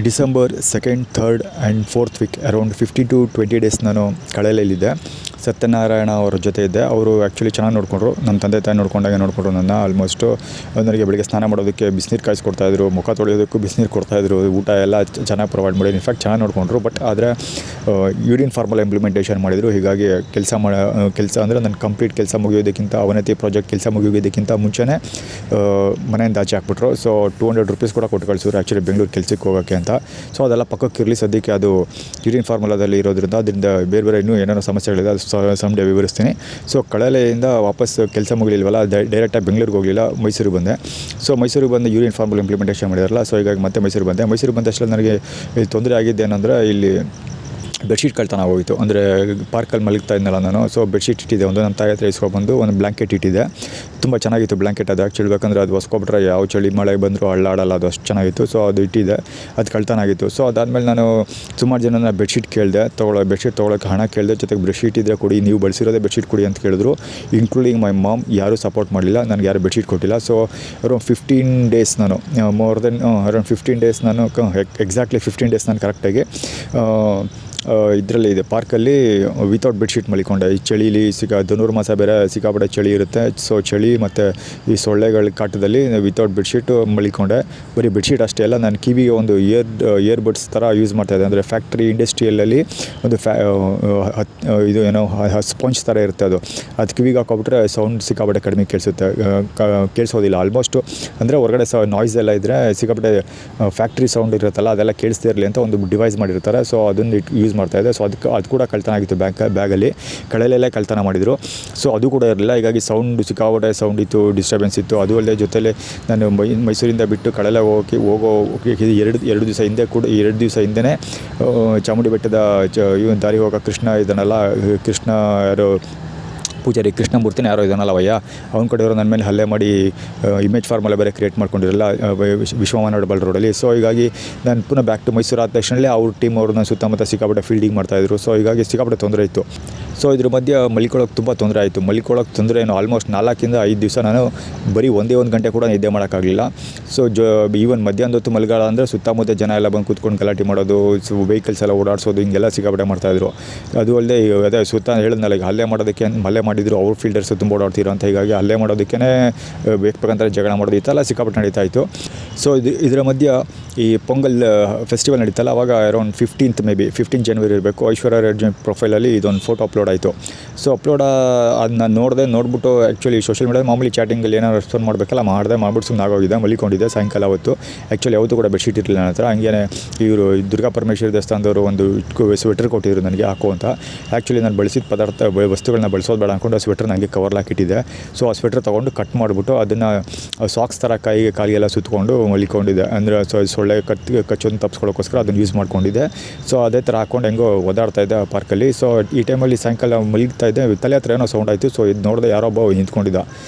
December 2nd, 3rd and 4th week around 15 to 20 days ನಾನು ಕಳಲೆಯಲ್ಲಿದ್ದೆ. ಸತ್ಯನಾರಾಯಣ ಅವರ ಜೊತೆ ಇದ್ದೆ. ಅವರು ಆ್ಯಕ್ಚುಲಿ ಚೆನ್ನಾಗಿ ನೋಡಿಕೊಂಡ್ರು. ನಮ್ಮ ತಂದೆ ತಾಯಿ ನೋಡ್ಕೊಂಡ್ರು ನನ್ನ. ಆಲ್ಮೋಸ್ಟು ನನಗೆ ಬೆಳಗ್ಗೆ ಸ್ನಾನ ಮಾಡೋದಕ್ಕೆ ಬಿಸಿನೀರು ಕಾಯಿಸ್ಕೊಡ್ತಾಯಿದ್ರು, ಮುಖ ತೊಳೆಯೋದಕ್ಕೂ ಬಿಸಿನೀರು ಕೊಡ್ತಾಯಿದ್ರು, ಊಟ ಎಲ್ಲ ಚೆನ್ನಾಗಿ ಪ್ರೊವೈಡ್ ಮಾಡಿ ಇನ್ಫ್ಯಾಕ್ಟ್ ಚೆನ್ನಾಗಿ ನೋಡಿಕೊಂಡ್ರು. ಬಟ್ ಆದರೆ ಯೂರಿನ್ ಫಾರ್ಮುಲಾ ಇಂಪ್ಲಿಮೆಂಟೇಷನ್ ಮಾಡಿದರು. ಹೀಗಾಗಿ ಕೆಲಸ ಅಂದರೆ ನನ್ನ ಕಂಪ್ಲೀಟ್ ಕೆಲಸ ಮುಗಿಯೋದಕ್ಕಿಂತ ಅವನತಿ ಪ್ರಾಜೆಕ್ಟ್ ಕೆಲಸ ಮುಗಿಯೋದಕ್ಕಿಂತ ಮುಂಚೆನೇ ಮನೆಯಿಂದ ಆಚೆ ಹಾಕ್ಬಿಟ್ರು. ಸೊ 200 ರೂಪೀಸ್ ಕೂಡ ಕೊಟ್ಟು ಕಳಿಸಿದ್ರು ಆ್ಯಕ್ಚುಲಿ ಬೆಂಗಳೂರು ಕೆಲಸಕ್ಕೆ ಹೋಗೋಕ್ಕೆ ಅಂತ. ಸೊ ಅದೆಲ್ಲ ಪಕ್ಕಕ್ಕೆ ಇರಲಿ, ಸದ್ಯಕ್ಕೆ ಅದು ಯೂರಿನ್ ಫಾರ್ಮುಲಾದಲ್ಲಿ ಇರೋದ್ರಿಂದ ಅದರಿಂದ ಬೇರೆ ಇನ್ನೂ ಏನೇನೋ ಸಮಸ್ಯೆಗಳಿದೆ, ಅದು ಸಮ್ಡೇ ವಿವರಿಸ್ತೀನಿ. ಸೊ ಕಳಲೆಯಿಂದ ವಾಪಸ್ ಕೆಲಸ ಮುಗಿಲಿಲ್ವಲ್ಲ, ಡೈರೆಕ್ಟಾಗಿ ಬೆಂಗಳೂರಿಗೆ ಹೋಗಲಿಲ್ಲ, ಮೈಸೂರಿಗೆ ಬಂದೆ. ಸೊ ಮೈಸೂರಿಗೆ ಬಂದು ಯೂರಿನ್ ಫಾರ್ಮುಲಾ ಇಂಪ್ಲಿಮೆಂಟೇಷನ್ ಮಾಡಿದಾರಲ್ಲ, ಸೊ ಹೀಗಾಗಿ ಮತ್ತೆ ಮೈಸೂರಿಗೆ ಬಂದಷ್ಟು ನನಗೆ ತೊಂದರೆ ಆಗಿದ್ದೇನೆಂದರೆ ಇಲ್ಲಿ ಬೆಡ್ಶೀಟ್ ಕಳ್ತನ ಹೋಯಿತು. ಅಂದರೆ ಪಾರ್ಕಲ್ಲಿ ಮಲಗ್ತಾ ಇದ್ನಲ್ಲ ನಾನು. ಸೊ ಬೆಡ್ಶೀಟ್ ಇಟ್ಟಿದ್ದೆ, ಒಂದು ನನ್ನ ತಾಯಿ ಹತ್ರ ಇಸ್ಕೊಬಂದು ಒಂದು ಬ್ಲ್ಯಾಂಕೆಟ್ ಇಟ್ಟಿದ್ದೆ. ತುಂಬ ಚೆನ್ನಾಗಿತ್ತು ಬ್ಲ್ಯಾಂಕೆಟ್. ಅದು ಆ್ಯಕ್ಚುಲಿ ಬೇಕಂದರೆ ಅದು ಹೊಸ್ಕೊಬಿಟ್ರೆ ಯಾವ ಚಳಿ ಮಳೆ ಬಂದರೂ ಅಳ್ಳಾಡಲ್ಲ, ಅದು ಅಷ್ಟು ಚೆನ್ನಾಗಿತ್ತು. ಸೊ ಅದು ಇಟ್ಟಿದ್ದೆ, ಅದು ಕಳ್ತನ ಆಗಿತ್ತು. ಸೊ ಅದಾದಮೇಲೆ ನಾನು ಸುಮಾರು ಜನನ ಬೆಡ್ಶೀಟ್ ಕೇಳಿದೆ, ಬೆಡ್ಶೀಟ್ ತೊಗೊಳಕ್ಕೆ ಹಣ ಕೇಳಿದೆ. ಜೊತೆಗೆ ಬೆಡ್ಶೀಟ್ ಇದ್ದರೆ ಕೊಡಿ, ನೀವು ಬಳಸಿರೋದೇ ಬೆಡ್ಶೀಟ್ ಕೊಡಿ ಅಂತ ಕೇಳಿದ್ರು. ಇನ್ಕ್ಲೂಡಿಂಗ್ ಮೈ ಮಾಮ್ ಯಾರೂ ಸಪೋರ್ಟ್ ಮಾಡಲಿಲ್ಲ, ನನಗೆ ಯಾರು ಬೆಡ್ಶೀಟ್ ಕೊಟ್ಟಿಲ್ಲ. ಸೊ ಅರೌಂಡ್ 15 ಡೇಸ್ ನಾನು ಅರೌಂಡ್ 15 ಡೇಸ್ ನಾನು ಎಕ್ಸಾಕ್ಟ್ಲಿ 15 ಡೇಸ್ ನಾನು ಕರೆಕ್ಟಾಗಿ ಇದರಲ್ಲಿ ಇದೆ ಪಾರ್ಕಲ್ಲಿ ವಿತೌಟ್ ಬೆಡ್ಶೀಟ್ ಮಲಿಕೊಂಡೆ. ಈ ಚಳೀಲಿ ಧನುರ್ ಮಾಸ ಬೇರೆ ಸಿಕ್ಕಾಪಟ್ಟೆ ಚಳಿ ಇರುತ್ತೆ. ಸೊ ಚಳಿ ಮತ್ತು ಈ ಸೊಳ್ಳೆಗಳ ಕಾಟದಲ್ಲಿ ವಿತೌಟ್ ಬೆಡ್ಶೀಟು ಮಲಿಕೊಂಡೆ. ಬರೀ ಬೆಡ್ಶೀಟ್ ಅಷ್ಟೇ ಅಲ್ಲ, ನಾನು ಕಿವಿಗೆ ಒಂದು ಇಯರ್ಬಡ್ಸ್ ಥರ ಯೂಸ್ ಮಾಡ್ತಾಯಿದ್ದೆ. ಅಂದರೆ ಫ್ಯಾಕ್ಟ್ರಿ ಇಂಡಸ್ಟ್ರಿಯಲ್ಲಲ್ಲಿ ಒಂದು ಇದು ಏನೋ ಸ್ಪಾಂಜ್ ಥರ ಇರುತ್ತೆ, ಅದು ಕಿವಿಗೆ ಹಾಕೊಬಿಟ್ರೆ ಸೌಂಡ್ ಸಿಕ್ಕಾಪಟ್ಟೆ ಕಡಿಮೆ ಕೇಳಿಸೋದಿಲ್ಲ ಆಲ್ಮೋಸ್ಟು. ಅಂದರೆ ಹೊರಗಡೆ ನಾಯ್ಸ್ ಎಲ್ಲ ಇದ್ದರೆ ಸಿಕ್ಕಾಪಟ್ಟೆ ಫ್ಯಾಕ್ಟ್ರಿ ಸೌಂಡ್ ಇರುತ್ತಲ್ಲ, ಅದೆಲ್ಲ ಕೇಳಿಸ್ತಾ ಇರಲಿ ಅಂತ ಒಂದು ಡಿವೈಸ್ ಮಾಡಿರ್ತಾರೆ. ಸೊ ಅದನ್ನು ಯೂಸ್ ಮಾಡ್ತಾಯಿದ್ದೆ. ಸೊ ಅದು ಕೂಡ ಕಳ್ತನ ಆಗಿತ್ತು, ಬ್ಯಾಗಲ್ಲಿ ಕಳಲೆಲ್ಲೇ ಕಳ್ತನ ಮಾಡಿದರು. ಸೊ ಅದು ಕೂಡ ಇರಲಿಲ್ಲ. ಹೀಗಾಗಿ ಸಿಕ್ಕಾಪಟ್ಟೆ ಸೌಂಡ್ ಇತ್ತು, ಡಿಸ್ಟರ್ಬೆನ್ಸ್ ಇತ್ತು. ಅದು ಅಲ್ಲದೆ ಜೊತೆಲಿ ನಾನು ಮೈಸೂರಿಂದ ಬಿಟ್ಟು ಕಳಲೆ ಹೋಗೋ ಎರಡು ದಿವಸ ಹಿಂದೆಯೇ ಚಾಮುಂಡಿ ಬೆಟ್ಟದ ದಾರಿ ಹೋಗೋ ಕೃಷ್ಣ ಇದನ್ನೆಲ್ಲ, ಕೃಷ್ಣ ಯಾರು ಪೂಜಾರಿ ಕೃಷ್ಣಮೂರ್ತಿನ ಯಾರೋ ಇದನ್ನಲ್ಲ ವಯ್ಯ, ಅವ್ನ ಕಡೆಯವರು ನನ್ನ ಮೇಲೆ ಹಲ್ಲೆ ಮಾಡಿ ಇಮೇಜ್ ಫಾರ್ಮುಲಾ ಬೇರೆ ಕ್ರಿಯೇಟ್ ಮಾಡ್ಕೊಂಡಿರಲ್ಲ ವಿಶ್ವಮಾನವ ಡಬಲ್ ರೋಡಲ್ಲಿ. ಸೊ ಹೀಗಾಗಿ ನಾನು ಪುನಃ ಬ್ಯಾಕ್ ಟು ಮೈಸೂರು ಆದ ತಕ್ಷಣವೇ ಅವ್ರ ಟೀಮ್ ಅವರು ನನ್ನ ಸುತ್ತಮುತ್ತ ಸಿಕ್ಕಾಪಟ್ಟೆ ಫೀಲ್ಡಿಂಗ್ ಮಾಡ್ತಾಯಿದ್ರು. ಸೊ ಹೀಗಾಗಿ ಸಿಕ್ಕಾಪಟ್ಟೆ ತೊಂದರೆ ಇತ್ತು. ಸೊ ಇದ್ರ ಮಧ್ಯೆ ಮಲ್ಕೊಳ್ಳೋಕೆ ತುಂಬ ತೊಂದರೆ ಆಯಿತು. ಮಲ್ಕೊಳ್ಳೋಕೆ ಏನು ಆಲ್ಮೋಸ್ಟ್ 4 ಇಂದ 5 ದಿವಸ ನಾನು ಬರೀ ಒಂದೇ ಒಂದು ಗಂಟೆ ಕೂಡ ನಿದ್ದೆ ಮಾಡೋಕ್ಕಾಗಲಿಲ್ಲ. ಸೊ ಈವನ್ ಮಧ್ಯಾಹ್ನದ ಹೊತ್ತು ಮಲ್ಗಾಳ ಅಂದರೆ ಸುತ್ತಮುತ್ತ ಜನ ಎಲ್ಲ ಬಂದು ಕೂತ್ಕೊಂಡು ಗಲಾಟೆ ಮಾಡೋದು, ವೆಹಿಕಲ್ಸ್ ಎಲ್ಲ ಓಡಾಡಿಸೋದು, ಹಿಂಗೆಲ್ಲ ಸಿಕ್ಕಾಪಟ್ಟೆ ಮಾಡ್ತಾಯಿದ್ರು. ಅದು ಅಲ್ಲದೆ ಅದೇ ಹೇಳಿದ್ನಲ್ಲ, ಈಗ ಹಲ್ಲೆ ಮಾಡಿದ್ರು ಅವ್ರ ಫೀಲ್ಡರ್ಸ್ ತುಂಬ ಓಡಾಡ್ತಿರೋ ಅಂತ. ಹೀಗಾಗಿ ಹಲ್ಲೆ ಮಾಡೋದಕ್ಕೇ ಬೇಕಂತಾರೆ ಜಗಳ ಮಾಡೋದು, ಈ ಥರ ಸಿಕ್ಕಾಪಟ್ಟೆ ನಡೀತಾ ಇತ್ತು. ಸೊ ಇದರ ಮಧ್ಯೆ ಈ ಪೊಂಗಲ್ ಫೆಸ್ಟಿವಲ್ ನಡೀತಲ್ಲ, ಅವಾಗ ಅರೌಂಡ್ 15 ಜನವರಿ ಇರಬೇಕು. ಐಶ್ವರ್ಯ ರಾಜ್ ಪ್ರೊಫೈಲಲ್ಲಿ ಇದೊಂದು ಫೋಟೋ ಅಪ್ಲೋಡ್ ಆಯಿತು. ಸೊ ಅದು ನಾನು ನೋಡ್ಬಿಟ್ಟು ಆ್ಯಕ್ಚುಲಿ ಸೋಷಿಯಲ್ ಮೀಡಿಯಾದ ಮಾಮೂಲಿ ಚಾಟಿಂಗಲ್ಲಿ ಏನಾದ್ರು ರೆಸ್ಪಾನ್ಸ್ ಮಾಡಬೇಕಲ್ಲ, ಮಾಡ್ಬಿಟ್ಟು ಸುಮ್ಮನೆ ಆಗೋಗಿದೆ. ಮಲಿಕೊಂಡಿದ್ದೆ ಸಾಯಂಕಾಲ ಹೊತ್ತು. ಆ್ಯಕ್ಚುಲಿ ಯಾವತ್ತೂ ಕೂಡ ಬೆಡ್ಶೀಟ್ ಇರಲಿಲ್ಲ ನನ್ನ ಹತ್ರ. ಹಂಗೇ ಇವರು ದುರ್ಗಾ ಪರಮೇಶ್ವರಿ ದೇವಸ್ಥಾನದವರು ಒಂದು ಸ್ವೆಟರ್ ಕೊಟ್ಟಿದ್ರು ನನಗೆ ಹಾಕುವಂತ. ಆ್ಯಕ್ಚುಲಿ ನಾನು ಬಳಸಿದ ವಸ್ತುಗಳನ್ನ ಬಳಸೋದು ಬೇಡ ಅಂದ್ಕೊಂಡು ಆ ಸ್ವೆಟರ್ ನನಗೆ ಕವರ್ಲ್ಲಿ ಹಾಕಿಟ್ಟಿದ್ದೆ. ಸೊ ಆ ಸ್ವೆಟರ್ ತೊಗೊಂಡು ಕಟ್ ಮಾಡಿಬಿಟ್ಟು ಅದನ್ನು ಸಾಕ್ಸ್ ಥರ ಕಾಲಿಗೆಲ್ಲ ಸುತ್ತಕೊಂಡು ಮಲಿಕೊಂಡಿದ್ದೆ. ಅಂದರೆ ಸೊಳ್ಳೆ ಕಚ್ಚೋದನ್ನ ತಪ್ಪಿಸ್ಕೊಳ್ಳೋಕ್ಕೋಸ್ಕರ ಅದನ್ನು ಯೂಸ್ ಮಾಡ್ಕೊಂಡಿದ್ದೆ. ಸೊ ಅದೇ ಥರ ಹಾಕ್ಕೊಂಡು ಹೆಂಗೋ ಓದಾಡ್ತಾಯಿದ್ದೆ ಆ ಪಾರ್ಕಲ್ಲಿ. ಸೊ ಈ ಟೈಮಲ್ಲಿ ಸಾಯಂಕಾಲ ಮಲಗ್ತಾ ಇದ್ದೆ, ತಲೆ ಹತ್ರ ಏನೋ ಸೌಂಡ್ ಆಯಿತು. ಸೊ ಇದು ನೋಡಿದೆ, ಯಾರೋ ಒಬ್ಬ ನಿಂತ್ಕೊಂಡಿದ್ದ.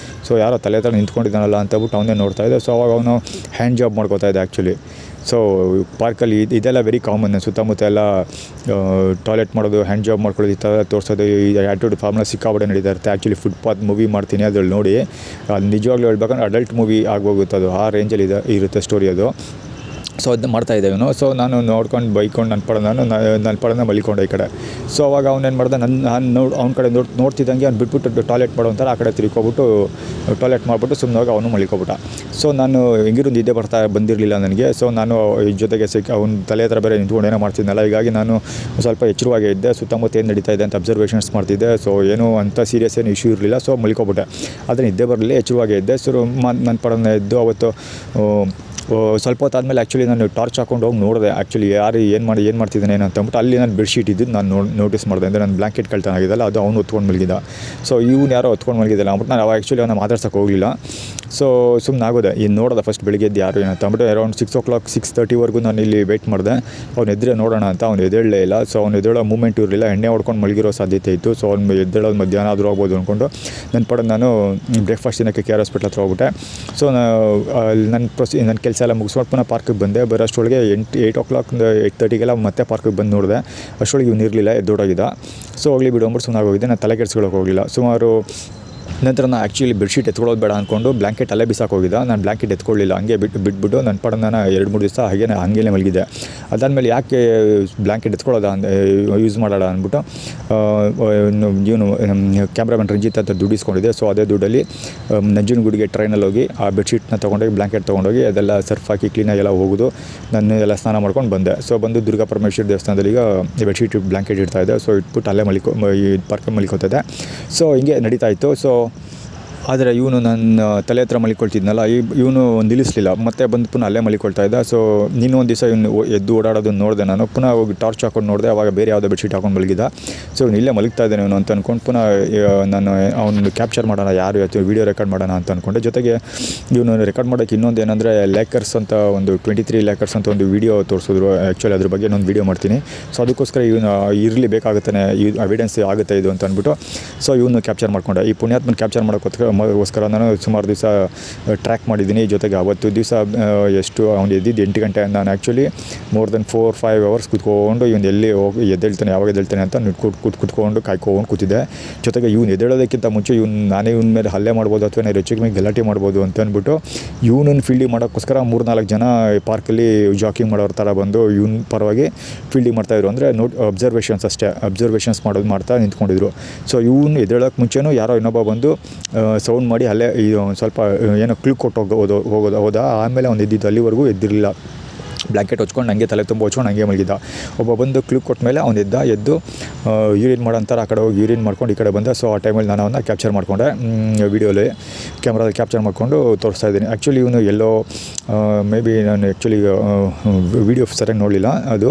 ಸೊ ಯಾರೋ ತಲೆ ಹತ್ರ ನಿಂತ್ಕೊಂಡಿದ್ದಾನಲ್ಲ ಅಂತಬಿಟ್ಟು ಅವನೇ ನೋಡ್ತಾಯಿದ್ದೆ. ಸೊ ಅವಾಗ ಅವನು ಹ್ಯಾಂಡ್ ಜಾಬ್ ಮಾಡ್ಕೋತಾ ಇದ್ದೆ ಆ್ಯಕ್ಚುಲಿ. ಸೊ ಪಾರ್ಕಲ್ಲಿ ಇದೆಲ್ಲ ವೆರಿ ಕಾಮನ್. ಸುತ್ತಮುತ್ತ ಎಲ್ಲ ಟಾಯ್ಲೆಟ್ ಮಾಡೋದು, ಹ್ಯಾಂಡ್ ಜಾಬ್ ಮಾಡ್ಕೊಳ್ಳೋದು, ಈ ಥರ ತೋರಿಸೋದು, ಈ ಆ್ಯಟಿಟ್ಯೂಡ್ ಫಾರ್ಮುಲಾ ಸಿಕ್ಕಾಪಟ್ಟೆ ನಡೀತಾ ಇರುತ್ತೆ. ಆ್ಯಕ್ಚುಲಿ ಫುಟ್ಪಾತ್ ಮೂವಿ ಮಾಡ್ತೀನಿ ಅದ್ರಲ್ಲಿ ನೋಡಿ, ಅದು ನಿಜವಾಗ್ಲೂ ಹೇಳ್ಬೇಕಂದ್ರೆ ಅಡಲ್ಟ್ ಮೂವಿ ಆಗೋಗುತ್ತೆ. ಅದು ಆ ರೇಂಜಲ್ಲಿ ಇರುತ್ತೆ ಸ್ಟೋರಿ ಅದು. ಸೊ ಅದನ್ನ ಮಾಡ್ತಾಯಿದ್ದೆ ಇವನು. ಸೊ ನಾನು ನೋಡ್ಕೊಂಡು ಬೈಕೊಂಡು ನನ್ನ ಪಡನ ಮಲಿಕೊಂಡೆ ಈ ಕಡೆ. ಸೊ ಅವಾಗ ಅವನೇನು ಮಾಡ್ದೆ, ಅವ್ನ ಕಡೆ ನೋಡ್ತಿದ್ದಂಗೆ ಅವ್ನು ಬಿಟ್ಬಿಟ್ಟು ಟಾಯ್ಲೆಟ್ ಮಾಡೋ ಅಂತಾರೆ ಆ ಕಡೆ ತಿರ್ಕೊಬಿಟ್ಟು ಟಾಯ್ಲೆಟ್ ಮಾಡಿಬಿಟ್ಟು ಸುಮ್ಮನೆ ಅವ್ನು ಮಲಿಕೊಬಿಟ್ಟ. ಸೊ ನಾನು ಹೆಂಗಿರೋ ನಿದ್ದೆ ಬಂದಿರಲಿಲ್ಲ ನನಗೆ. ಸೊ ನಾನು ಜೊತೆಗೆ ಅವ್ನ ತಲೆ ಹತ್ರ ಬೇರೆ ನಿಂತ್ಕೊಂಡು ಏನೋ ಮಾಡ್ತಿದ್ನಲ್ಲ, ಹೀಗಾಗಿ ನಾನು ಸ್ವಲ್ಪ ಎಚ್ಚರವಾಗೇ ಇದ್ದೆ. ಸುತ್ತಮುತ್ತ ಏನು ನಡೀತಾ ಇದೆ ಅಂತ ಅಬ್ಸರ್ವೇಷನ್ಸ್ ಮಾಡ್ತಿದ್ದೆ. ಸೊ ಏನೂ ಅಂಥ ಸೀರಿಯಸ್ ಏನು ಇಶ್ಯೂ ಇರಲಿಲ್ಲ. ಸೊ ಮಲಿಕೊಬಿಟ್ಟೆ. ಆದರೆ ನಿದ್ದೆ ಬರಲಿಲ್ಲ, ಎಚ್ಚರವಾಗೇ ಇದ್ದೆ. ಸೊ ನನ್ನ ಪಡನ ಎದ್ದು ಅವತ್ತು ಸ್ವಲ್ಪ ಹೊತ್ತಾದಮೇಲೆ ಆ್ಯಕ್ಚುಲಿ ನಾನು ಟಾರ್ಚ್ ಹಾಕೊಂಡು ಹೋಗಿ ನೋಡಿದೆ ಆ್ಯಕ್ಚುಲಿ ಯಾರು ಏನು ಮಾಡ್ತಿದ್ದಾನೆ ಏನು ಅಂತಂದ್ಬಿಟ್ಟು. ಅಲ್ಲಿ ನಾನು ಬೆಡ್ಶೀಟ್ ಇದ್ದು ನಾನು ನೋಟಿಸ್ ಮಾಡಿದೆ. ಅಂದರೆ ನನ್ನ ಬ್ಲ್ಯಾಂಕೆಟ್ ಕಳ್ತನ ಆಗಿದ್ದಲ್ಲ, ಅದು ಅವನು ಹೊತ್ಕೊಂಡು ಮಲಗಿದ್ದ. ಸೊ ಇವ್ನು ಯಾರೋ ಹೊತ್ಕೊಂಡು ಮಲಗಿದ್ದಲ್ಲ ಅಂದ್ಬಿಟ್ಟು ನಾನು ಆ್ಯಕ್ಚುಲಿ ಅವನ್ನ ಮಾತಾಡ್ಸೋಕೆ ಹೋಗಲಿಲ್ಲ. ಸೊ ಸುಮ್ಮನೆ ಆಗೋದೆ. ನೋಡೋದೆ ಫಸ್ಟ್ ಬೆಳಿಗ್ಗೆ ಎದ್ದು ಯಾರು ಏನಂತ ಅಂದ್ಬಿಟ್ಟು ಅರೌಂಡ್ 6 o'clock 6:30ವರೆಗೂ ನಾನು ಇಲ್ಲಿ ವೆಯ್ಟ್ ಮಾಡಿದೆ. ಅವ್ನು ಎದ್ರೆ ನೋಡೋಣ ಅಂತ. ಅವ್ನು ಎದ್ದೇಳಲೇ ಇಲ್ಲ. ಸೊ ಅವ್ನು ಎದ್ದೇಳೋ ಮೂಮೆಂಟ್ ಇರಲಿಲ್ಲ. ಎಣ್ಣೆ ಹೊಡ್ಕೊಂಡು ಮಲಗಿರೋ ಸಾಧ್ಯತೆ ಇತ್ತು. ಸೊ ಅವ್ನು ಎದ್ದೇಳೋದು ಮಧ್ಯಾಹ್ನ ಆದರೂ ಆಗ್ಬೋದು ಅಂದ್ಕೊಂಡು ನಾನು ಬ್ರೇಕ್ಫಾಸ್ಟ್ ತಿನ್ನೋಕ್ಕೆ KR ಹಾಸ್ಪಿಟ್ಲ್ ಹತ್ರ ಹೋಗ್ಬಿಟ್ಟೆ. ಸೊ ನನ್ನ ಕೆಲಸ ಎಲ್ಲ ಮುಗಿಸ್ಕೊಂಡು ಪುನಃ ಪಾರ್ಕಿಗೆ ಬಂದೆ. ಬರೋಷ್ಟೊಳಗೆ 8 o'clock 8:30ಗೆಲ್ಲ ಮತ್ತೆ ಪಾರ್ಕಿಗೆ ಬಂದು ನೋಡಿದೆ. ಅಷ್ಟೊಳಗೆ ಇವ್ನು ಇರಲಿಲ್ಲ, ಎದ್ದೋಡೋಗಿದ್ದ. ಸೊ ಹೋಗಲಿ ಬಿಡು ಅಂದ್ಬಿಟ್ಟು ಸುಮ್ಮನೆ ಆಗೋಗಿದ್ದೆ. ನಾನು ತಲೆ ಕೆಡಿಸ್ಕೊಳ್ಳೋಕೆ ಹೋಗಲಿಲ್ಲ. ಸುಮಾರು ನಂತರ ನಾನು ಆ್ಯಕ್ಚುಲಿ ಬೆಡ್ಶೀಟ್ ಎತ್ಕೊಳ್ಳೋದು ಬೇಡ ಅಂದ್ಕೊಂಡು ಬ್ಲ್ಯಾಂಕೆಟ್ ಅಲ್ಲೇ ಬಿಸಾಕಿ ಹೋಗಿದ್ದೆ. ನಾನು ಬ್ಲ್ಯಾಂಕೆಟ್ ಎತ್ಕೊಳ್ಳಿಲ್ಲ, ಹಂಗೆ ಬಿಟ್ಬಿಟ್ಟು ನನ್ನ ಪಾಡಿಗೆ ನಾನು 2-3 ದಿವಸ ಹಾಗೇ ಮಲಗಿದ್ದೆ. ಅದಾದಮೇಲೆ ಯಾಕೆ ಬ್ಲ್ಯಾಂಕೆಟ್ ಎತ್ಕೊಳ್ಳೋದ ಯೂಸ್ ಮಾಡೋಣ ಅಂದ್ಬಿಟ್ಟು ಇವನು ಕ್ಯಾಮ್ರಾಮನ್ ರಂಜಿತ್ ಹತ್ರ ದುಡ್ಡು ಇಸ್ಕೊಂಡಿದ್ದೆ. ಸೊ ಅದೇ ದುಡ್ಡಲ್ಲಿ ನಂಜನಗೂಡಿಗೆ ಟ್ರೈನಲ್ಲಿ ಹೋಗಿ ಆ ಬೆಡ್ಶೀಟ್ನ ತೊಗೊಂಡೋಗಿ ಬ್ಲ್ಯಾಂಕೆಟ್ ತೊಗೊಂಡೋಗಿ ಅದೆಲ್ಲ ಸರ್ಫ್ ಹಾಕಿ ಕ್ಲೀನಾಗಿ ಎಲ್ಲ ಹೋಗೋದು. ನಾನು ಎಲ್ಲ ಸ್ನಾನ ಮಾಡ್ಕೊಂಡು ಬಂದೆ. ಸೊ ಬಂದು ದುರ್ಗಾ ಪರಮೇಶ್ವರಿ ದೇವಸ್ಥಾನದಲ್ಲಿ ಈಗ ಬೆಡ್ಶೀಟ್ ಬ್ಲ್ಯಾಂಕೆಟ್ ಇಡ್ತಾಯಿದ್ದೆ. ಸೊ ಇಟ್ಬಿಟ್ಟು ಅಲ್ಲೇ ಈ ಪಾರ್ಕಲ್ಲಿ ಮಲಿಕೋತಿದ್ದೆ. ಸೊ ಹಿಂಗೆ ನಡೀತಾ ಇತ್ತು. ಸೊ ಆದರೆ ಇವನು ನನ್ನ ತಲೆ ಹತ್ರ ಮಲಿಕೊಳ್ತಿದ್ನಲ್ಲ, ಇವನು ನಿಲ್ಲಿಸಲಿಲ್ಲ, ಮತ್ತೆ ಬಂದು ಪುನಃ ಅಲ್ಲೇ ಮಲಿಕೊಳ್ತಾ ಇದ್ದ. ಸೊ ಇನ್ನೊಂದು ದಿವಸ ಇವನು ಎದ್ದು ಓಡಾಡೋದನ್ನು ನೋಡಿದೆ. ನಾನು ಪುನಃ ಹೋಗಿ ಟಾರ್ಚ್ ಹಾಕೊಂಡು ನೋಡಿದೆ, ಆವಾಗ ಬೇರೆ ಯಾವುದೋ ಬೆಡ್ಶೀಟ್ ಹಾಕೊಂಡು ಮಲಗಿದ್ದ. ಸೊ ಇವನು ಇಲ್ಲೇ ಮಲಗ್ತಾ ಇದ್ದಾನೆ ಇವನು ಅಂತ ಅಂದ್ಕೊಂಡು ಪುನಃ ನಾನು ಅವನು ಕ್ಯಾಪ್ಚರ್ ಮಾಡೋಣ, ಯಾರು ವೀಡಿಯೋ ರೆಕಾರ್ಡ್ ಮಾಡೋಣ ಅಂತ ಅಂದ್ಕೊಂಡೆ. ಜೊತೆಗೆ ಇವನು ರೆಕಾರ್ಡ್ ಮಾಡೋಕ್ಕೆ ಇನ್ನೊಂದು ಏನಂದರೆ ಲೇಕರ್ಸ್ ಅಂತ ಒಂದು 23 ಲೇಕರ್ಸ್ ಅಂತ ಒಂದು ವೀಡಿಯೋ ತೋರಿಸಿದ್ರು. ಆ್ಯಕ್ಚುಲಿ ಅದ್ರ ಬಗ್ಗೆ ಇನ್ನೊಂದು ವೀಡಿಯೋ ಮಾಡ್ತೀನಿ. ಸೊ ಅದಕ್ಕೋಸ್ಕರ ಇವನು ಇರಲಿ ಬೇಕಾಗುತ್ತಾನೆ, ಎವಿಡೆನ್ಸ್ ಆಗುತ್ತೆ ಇದು ಅಂತ ಅಂದ್ಬಿಟ್ಟು ಸೊ ಇವನು ಕ್ಯಾಪ್ಚರ್ ಮಾಡ್ಕೊಂಡೆ. ಈ ಪುಣ್ಯಾತ್ಮನ ಕ್ಯಾಪ್ಚರ್ ಮಾಡೋಕ್ಕೋಸ್ಕರ ನಾನು ಸುಮಾರು ದಿವಸ ಟ್ರ್ಯಾಕ್ ಮಾಡಿದ್ದೀನಿ. ಜೊತೆಗೆ ಅವತ್ತು ದಿವಸ ಎಷ್ಟು ಅವ್ನು ಎದ್ದಿದ್ದು 8 ಗಂಟೆ. ನಾನು ಆ್ಯಕ್ಚುಲಿ ಮೋರ್ ದೆನ್ 4-5 ಅವರ್ಸ್ ಕೂತ್ಕೊಂಡು ಇವನು ಎಲ್ಲಿ ಹೋಗಿ ಎದ್ದೇಳ್ತಾನೆ, ಯಾವಾಗ ಎದ್ದೇಳ್ತಾನೆ ಅಂತ ಕೂತ್ಕೊಂಡು ಕಾಯ್ಕೊಂಡು ಕೂತಿದ್ದೆ. ಜೊತೆಗೆ ಇವನು ಎದ್ದೇಳೋದಕ್ಕಿಂತ ಮುಂಚೆ ನಾನೇ ಇವನ ಮೇಲೆ ಹಲ್ಲೆ ಮಾಡ್ಬೋದು ಅಥವಾ ಹೆಚ್ಚಿಗೆ ಮೇಲೆ ಗಲಾಟೆ ಮಾಡ್ಬೋದು ಅಂತ ಅಂದ್ಬಿಟ್ಟು ಇವನನ್ನು ಫೀಲ್ಡಿಂಗ್ ಮಾಡೋಕ್ಕೋಸ್ಕರ 3-4 ಜನ ಪಾರ್ಕಲ್ಲಿ ಜಾಕಿಂಗ್ ಮಾಡೋರ ಥರ ಬಂದು ಇವನ ಪರವಾಗಿ ಫೀಲ್ಡಿಂಗ್ ಮಾಡ್ತಾಯಿದ್ರು. ಅಂದರೆ ಅಬ್ಸರ್ವೇಷನ್ಸ್ ಅಷ್ಟೇ, ಅಬ್ಸರ್ವೇಷನ್ಸ್ ಮಾಡ್ತಾ ನಿಂತ್ಕೊಂಡಿದ್ರು. ಸೊ ಇವನು ಎದ್ದೇಳೋಕ್ಕೆ ಮುಂಚೆನೂ ಯಾರೋ ಇನ್ನೊಬ್ಬ ಬಂದು ಸೌಂಡ್ ಮಾಡಿ ಅಲ್ಲೇ ಇದು ಸ್ವಲ್ಪ ಏನೋ ಕ್ಲಿಕ್ ಕೊಟ್ಟು ಹೋದ. ಆಮೇಲೆ ಅವ್ನು ಎದ್ದಿದ್ದು, ಅಲ್ಲಿವರೆಗೂ ಎದ್ದಿರಲಿಲ್ಲ. ಬ್ಲ್ಯಾಂಕೆಟ್ ಹೊಚ್ಕೊಂಡು ಹಂಗೆ ತಲೆ ತುಂಬ ಹೊಚ್ಕೊಂಡು ಹಂಗೆ ಮಲಗಿದ್ದ. ಒಬ್ಬ ಬಂದು ಕ್ಲಿಕ್ ಕೊಟ್ಟ ಮೇಲೆ ಅವ್ನು ಎದ್ದು ಯೂರಿನ್ ಮಾಡೋಂಥರ ಆ ಕಡೆ ಹೋಗಿ ಯೂರಿನ್ ಮಾಡ್ಕೊಂಡು ಈ ಕಡೆ ಬಂದ. ಸೊ ಆ ಟೈಮಲ್ಲಿ ನಾನು ಅವನ್ನ ಕ್ಯಾಪ್ಚರ್ ಮಾಡಿಕೊಂಡೆ, ವೀಡಿಯೋಲಿ ಕ್ಯಾಮ್ರಾದಲ್ಲಿ ಕ್ಯಾಪ್ಚರ್ ಮಾಡಿಕೊಂಡು ತೋರಿಸ್ತಾ ಇದ್ದೀನಿ. ಆ್ಯಕ್ಚುಲಿ ಇವನು ಎಲ್ಲೋ ಮೇ ಬಿ ನಾನು ಆ್ಯಕ್ಚುಲಿ ವೀಡಿಯೋ ಸರಿಯಾಗಿ ನೋಡಲಿಲ್ಲ. ಅದು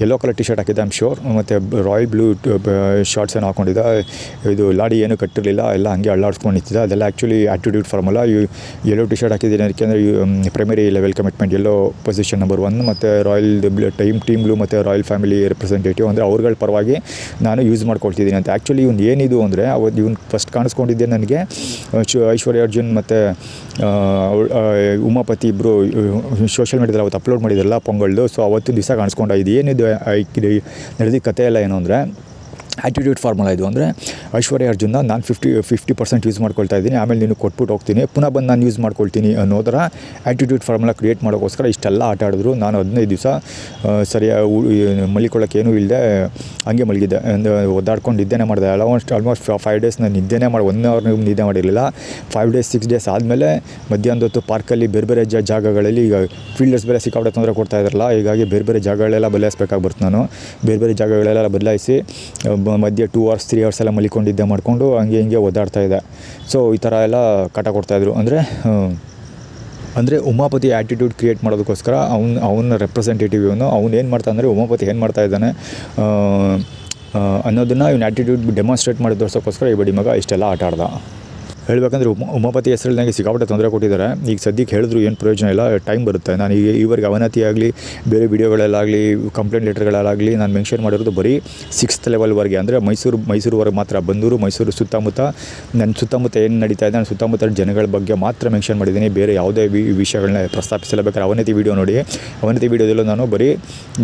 ಯೆಲ್ಲೋ ಕಲರ್ ಟಿ ಶರ್ಟ್ ಹಾಕಿದ್ದೆ ಐಮ್ ಶ್ಯೂರ್, ಮತ್ತು ರಾಯಲ್ ಬ್ಲೂ ಶಾರ್ಟ್ಸ್ ಏನು ಹಾಕ್ಕೊಂಡಿದ್ದ. ಇದು ಲಾಡಿ ಏನೂ ಕಟ್ಟಿರಲಿಲ್ಲ, ಎಲ್ಲ ಹಂಗೆ ಅಳ್ಳಾಡ್ಸ್ಕೊಂಡು ನಿಂತಿದ್ದ. ಅದೆಲ್ಲ ಆ್ಯಕ್ಚುಲಿ ಆ್ಯಟಿಟ್ಯೂಡ್ ಫಾರ್ಮಲ್ಲ. ಯೆಲ್ಲೋ ಟಿ ಶರ್ಟ್ ಹಾಕಿದ್ದೀನಿ ಯಾಕೆಂದರೆ primary level commitment yellow position number 1 ಮತ್ತು ರಾಯಲ್ ಟೀಮ್ ಬ್ಲೂ ಮತ್ತು ರಾಯಲ್ ಫ್ಯಾಮಿಲಿ ರೆಪ್ರೆಸೆಂಟೇಟಿವ್ ಅಂದರೆ ಅವ್ರಗಳ ಪರವಾಗಿ ನಾನು ಯೂಸ್ ಮಾಡ್ಕೊಳ್ತಿದ್ದೀನಿ ಅಂತ. ಆ್ಯಕ್ಚುಲಿ ಇವ್ನು ಏನಿದು ಅಂದರೆ ಅವತ್ತು ಇವ್ನು ಫಸ್ಟ್ ಕಾಣಿಸ್ಕೊಂಡಿದ್ದೆ ನನಗೆ ಐಶ್ವರ್ಯ ಅರ್ಜುನ್ ಮತ್ತು ಉಮಾಪತಿ ಇಬ್ಬರು ಸೋಷಿಯಲ್ ಮೀಡಿಯಾದಲ್ಲಿ ಅವತ್ತು ಅಪ್ಲೋಡ್ ಮಾಡಿದ್ರಲ್ಲ ಪೊಂಗಲ್ದು. ಸೊ ಅವತ್ತು ದಿವಸ ಕಾಣಿಸ್ಕೊಂಡ. ಇದು ಏನಿದು ನಡೆದಿದ್ದ ಕಥೆ ಎಲ್ಲ ಏನು ಅಂದರೆ ಆ್ಯಟಿಟ್ಯೂಡ್ ಫಾರ್ಮುಲಾ ಇದು. ಅಂದರೆ ಐಶ್ವರ್ಯ ಅರ್ಜುನ್ನ ನಾನು 50% ಯೂಸ್ ಮಾಡ್ಕೊಳ್ತಾ ಇದ್ದೀನಿ, ಆಮೇಲೆ ನೀನು ಕೊಟ್ಬಿಟ್ಟು ಹೋಗ್ತೀನಿ, ಪುನಃ ಬಂದು ನಾನು ಯೂಸ್ ಮಾಡ್ಕೊಳ್ತೀನಿ ಅನ್ನೋದರ ಆ್ಯಟಿಟ್ಯೂಡ್ ಫಾರ್ಮುಲಾ ಕ್ರಿಯೇಟ್ ಮಾಡೋಕ್ಕೋಸ್ಕರ ಇಷ್ಟೆಲ್ಲ ಆಟ ಆಡಿದ್ರು. ನಾನು 15 ದಿವಸ ಸರಿಯಾಗಿ ಮಲಿಕೊಳ್ಳೋಕೆ ಏನೂ ಇಲ್ಲದೆ ಹಂಗೆ ಮಲಗಿದ್ದೆ. ಒದ್ದಾಡ್ಕೊಂಡು ನಿದ್ದೆನೇ ಮಾಡಿದೆ. ಆಲ್ಮೋಸ್ಟ್ 5 ಡೇಸ್ ನಾನು ನಿದ್ದೆನೇ 1 ಅವರ್ ನಿದ್ದೆ ಮಾಡಿರಲಿಲ್ಲ. 5 ಡೇಸ್ 6 ಡೇಸ್ ಆದಮೇಲೆ ಮಧ್ಯಾಹ್ನದ ಹೊತ್ತು ಪಾರ್ಕಲ್ಲಿ ಬೇರೆ ಜಾಗಗಳಲ್ಲಿ ಈಗ ಫೀಲ್ಡರ್ಸ್ ಬೇರೆ ಸಿಕ್ಕಾಪಟ್ಟೆ ತೊಂದರೆ ಕೊಡ್ತಾ ಇದ್ದಾರಲ್ಲ, ಹೀಗಾಗಿ ಬೇರೆ ಜಾಗಗಳೆಲ್ಲ ಬದಲಾಯಿಸಬೇಕಾಗ್ಬರ್ತು. ನಾನು ಬೇರೆ ಜಾಗಗಳೆಲ್ಲ ಬದಲಾಯಿಸಿ ಮಧ್ಯೆ 2 ಅವರ್ಸ್ 3 ಅವರ್ಸ್ ಎಲ್ಲ ಮಲಿಕೊಂಡಿದ್ದೆ ಮಾಡಿಕೊಂಡು ಹಂಗೆ ಹಿಂಗೆ ಒದ್ದಾಡ್ತಾ ಇದೆ. ಸೊ ಈ ಥರ ಎಲ್ಲ ಕಾಟ ಕೊಡ್ತಾಯಿದ್ರು. ಅಂದರೆ ಉಮಾಪತಿ ಆ್ಯಟಿಟ್ಯೂಡ್ ಕ್ರಿಯೇಟ್ ಮಾಡೋದಕ್ಕೋಸ್ಕರ ಅವನ ರೆಪ್ರೆಸೆಂಟೇಟಿವ್ ಅವನು ಏನು ಮಾಡ್ತಾ ಅಂದರೆ ಉಮಾಪತಿ ಏನು ಮಾಡ್ತಾ ಇದ್ದಾನೆ ಅನ್ನೋದನ್ನು ಇವನು ಆ್ಯಟಿಟ್ಯೂಡ್ ಡೆಮಾನ್ಸ್ಟ್ರೇಟ್ ಮಾಡಿ ತೋರ್ಸೋಕ್ಕೋಸ್ಕರ ಈ ಬಡಿ ಮಗ ಇಷ್ಟೆಲ್ಲ ಆಟ ಆಡ್ದ. ಹೇಳಬೇಕಂದ್ರೆ ಉಮಾಪತಿ ಹೆಸರಲ್ಲಿ ನನಗೆ ಸಿಕ್ಕಾಪಟ್ಟೆ ತೊಂದರೆ ಕೊಟ್ಟಿದ್ದಾರೆ. ಈಗ ಸದ್ಯಕ್ಕೆ ಹೇಳಿದ್ರು ಏನು ಪ್ರಯೋಜನ ಇಲ್ಲ, ಟೈಮ್ ಬರುತ್ತೆ. ನಾನು ಈವರೆಗೆ ಅವನತಿ ಆಗಲಿ ಬೇರೆ ವೀಡಿಯೋಗಳಲ್ಲಾಗಲಿ ಕಂಪ್ಲೇಂಟ್ ಲೆಟರ್ಗಳಲ್ಲಾಗಲಿ ನಾನು ಮೆನ್ಷನ್ ಮಾಡಿರೋದು ಬರೀ 6th ಲೆವೆಲ್ವರೆಗೆ. ಅಂದರೆ ಮೈಸೂರುವರೆಗೆ ಮಾತ್ರ. ಬಂದೂರು ಮೈಸೂರು ಸುತ್ತಮುತ್ತ ನನ್ನ ಸುತ್ತಮುತ್ತ ಏನು ನಡೀತಾ ಇದೆ, ನಾನು ಸುತ್ತಮುತ್ತ ಜನಗಳ ಬಗ್ಗೆ ಮಾತ್ರ ಮೆನ್ಷನ್ ಮಾಡಿದ್ದೀನಿ. ಬೇರೆ ಯಾವುದೇ ವಿಷಯಗಳನ್ನ ಪ್ರಸ್ತಾಪಿಸಲ್ಲ. ಬೇಕಾದ್ರೆ ಅವನತಿ ವೀಡಿಯೋ ನೋಡಿ. ಅವನತಿ ವೀಡಿಯೋದಲ್ಲೂ ನಾನು ಬರೀ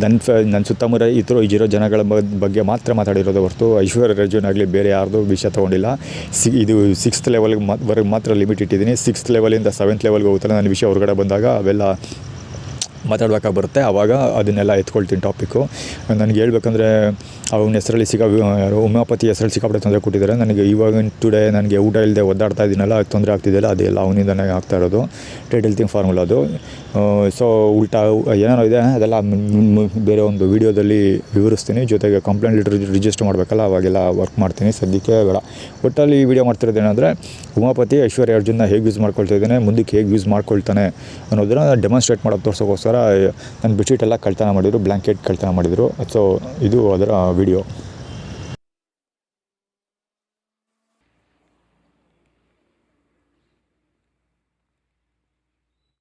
ನನ್ನ ಸುತ್ತಮುತ್ತ ಇರೋ ಜನಗಳ ಬಗ್ಗೆ ಮಾತ್ರ ಮಾತಾಡಿರೋದು ಹೊರತು ಐಶ್ವರ್ಯ ಅರ್ಜುನ್ ಆಗಲಿ ಬೇರೆ ಯಾರ್ದು ವಿಷಯ ತೊಗೊಂಡಿಲ್ಲ. ಇದು 6th ಲೆವೆಲ್ ವರೆಗೆ ಮಾತ್ರ ಲಿಮಿಟ್ ಇಟ್ಟಿದ್ದೀನಿ. 6th ಲೆವೆಲಿಂದ 7th ಲೆವೆಲ್ಗೆ ಹೋಗ್ತಾರೆ. ನನ್ನ ವಿಷಯ ಹೊರಗಡೆ ಬಂದಾಗ ಅವೆಲ್ಲ ಮಾತಾಡ್ಬೇಕಾಗಿ ಬರುತ್ತೆ, ಆವಾಗ ಅದನ್ನೆಲ್ಲ ಎತ್ಕೊಳ್ತೀನಿ ಟಾಪಿಕ್ಕು. ನನಗೆ ಹೇಳ್ಬೇಕಂದ್ರೆ ಅವನ ಹೆಸರಲ್ಲಿ ಯಾರು ಉಮಾಪತಿ ಹೆಸರಲ್ಲಿ ಸಿಕ್ಕಾಪಟ್ಟೆ ತೊಂದರೆ ಕೊಟ್ಟಿದ್ದಾರೆ ನನಗೆ. ಇವಾಗಿನ ಟುಡೇ ನನಗೆ ಊಟ ಇಲ್ಲದೆ ಒದ್ದಾಡ್ತಾ ಇದ್ದೀನಲ್ಲ, ತೊಂದರೆ ಆಗ್ತಿದೆಯಲ್ಲ, ಅದೆಲ್ಲ ಅವನಿಂದನೇ ಆಗ್ತಾ ಇರೋದು. ಟ್ರೇಡ್ ಥಿಂಗ್ ಫಾರ್ಮುಲಾ ಅದು. ಸೊ ಉಲ್ಟಾ ಏನೇನೋ ಇದೆ ಅದೆಲ್ಲ ಬೇರೆ ಒಂದು ವೀಡಿಯೋದಲ್ಲಿ ವಿವರಿಸ್ತೀನಿ. ಜೊತೆಗೆ ಕಂಪ್ಲೇಂಟ್ ಲೆಟರ್ ರಿಜಿಸ್ಟರ್ ಮಾಡಬೇಕಲ್ಲ, ಅವಾಗೆಲ್ಲ ವರ್ಕ್ ಮಾಡ್ತೀನಿ. ಸದ್ಯಕ್ಕೆ ಬೇಡ. ಒಟ್ಟಲ್ಲಿ ಈ ವಿಡಿಯೋ ಮಾಡ್ತಿರೋದೇನೆಂದರೆ ಉಮಾಪತಿ ಐಶ್ವರ್ಯ ಅರ್ಜುನ್ನ ಹೇಗೆ ಯೂಸ್ ಮಾಡ್ಕೊಳ್ತಾ ಇದ್ದಾನೆ, ಮುಂದಕ್ಕೆ ಹೇಗೆ ಯೂಸ್ ಮಾಡ್ಕೊಳ್ತಾನೆ ಅನ್ನೋದನ್ನು ಡೆಮಾನ್ಸ್ಟ್ರೇಟ್ ಮಾಡೋದು ತೋರ್ಸೋಕ್ಕೋಸ್ಕರ ನನ್ನ ಬೆಡ್ಶೀಟ್ ಎಲ್ಲ ಕಳ್ತನ ಮಾಡಿದರು, ಬ್ಲ್ಯಾಂಕೆಟ್ ಕಳ್ತನ ಮಾಡಿದರು. ಸೊ ಇದು ಅದರ ವಿಡಿಯೋ.